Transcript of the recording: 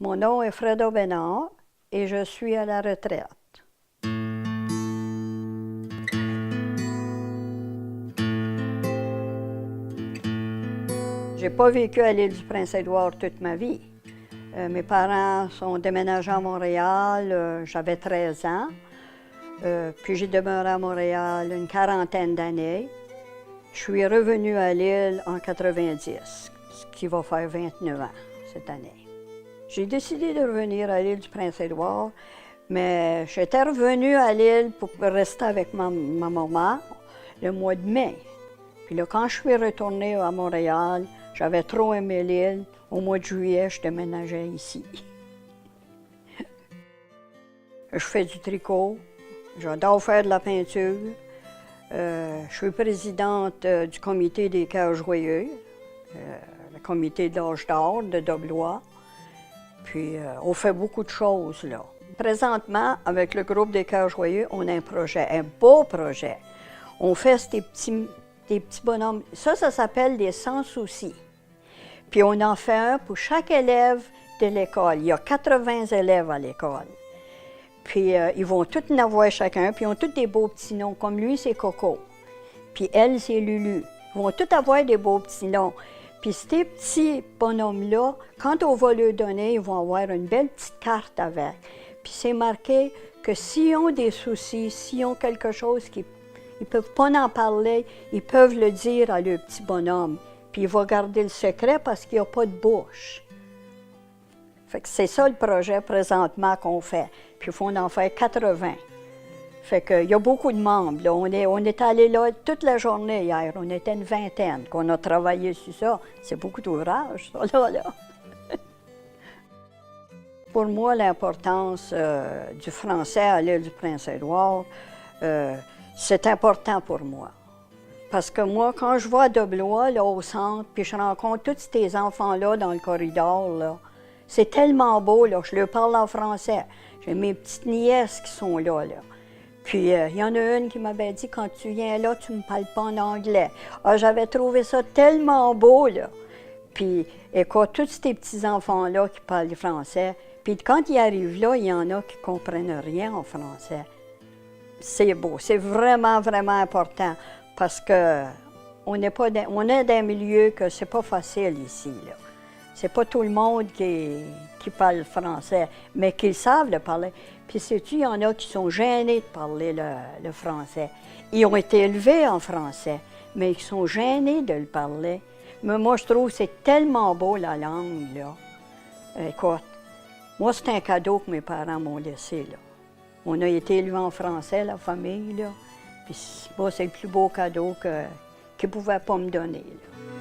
Mon nom est Freda Bénard et je suis à la retraite. J'ai pas vécu à l'île du Prince-Édouard toute ma vie. Mes parents sont déménagés à Montréal, j'avais 13 ans. Puis j'ai demeuré à Montréal une quarantaine d'années. Je suis revenue à l'île en 90, ce qui va faire 29 ans cette année. J'ai décidé de revenir à l'île du Prince-Édouard, mais j'étais revenue à l'île pour rester avec ma maman le mois de mai. Puis là, quand je suis retournée à Montréal, j'avais trop aimé l'île. Au mois de juillet, je déménageais ici. Je fais du tricot, j'adore faire de la peinture. Je suis présidente du comité des Cœurs Joyeux, le comité de l'âge d'or de Doblois. Puis on fait beaucoup de choses là. Présentement, avec le groupe des Cœurs Joyeux, on a un projet, un beau projet. On fait des petits bonhommes. Ça s'appelle des sans-soucis. Puis on en fait un pour chaque élève de l'école. Il y a 80 élèves à l'école. Puis ils vont tous en avoir chacun, puis ils ont tous des beaux petits noms. Comme lui, c'est Coco. Puis elle, c'est Lulu. Ils vont tous avoir des beaux petits noms. Puis ces petits bonhommes-là, quand on va leur donner, ils vont avoir une belle petite carte avec. Puis c'est marqué que s'ils ont des soucis, s'ils ont quelque chose qu'ils ne peuvent pas en parler, ils peuvent le dire à leur petit bonhomme. Puis il va garder le secret parce qu'il n'y a pas de bouche. Fait que c'est ça le projet présentement qu'on fait. Puis il faut en faire 80. Fait qu'il y a beaucoup de membres. Là. On est allé là toute la journée hier. On était une vingtaine qu'on a travaillé sur ça. C'est beaucoup d'ouvrage, ça, là. Pour moi, l'importance du français à l'île du Prince-Édouard, c'est important pour moi. Parce que moi, quand je vais à Doblois, là, au centre, puis je rencontre tous ces enfants-là dans le corridor, là, c'est tellement beau, là, je leur parle en français. J'ai mes petites nièces qui sont là, là. Puis, il y en a une qui m'avait dit, quand tu viens là, tu ne me parles pas en anglais. Ah, j'avais trouvé ça tellement beau, là. Puis, écoute, tous ces petits-enfants-là qui parlent français, puis quand ils arrivent là, il y en a qui ne comprennent rien en français. C'est beau, c'est vraiment, vraiment important, parce qu'on est dans un milieu que c'est pas facile ici, là. C'est pas tout le monde qui parle français, mais qui savent le parler. Puis sais-tu, il y en a qui sont gênés de parler le français. Ils ont été élevés en français, mais ils sont gênés de le parler. Mais moi, je trouve que c'est tellement beau, la langue, là. Écoute, moi, c'est un cadeau que mes parents m'ont laissé, là. On a été élevés en français, la famille, là. Puis moi, c'est le plus beau cadeau qu'ils ne pouvaient pas me donner, là.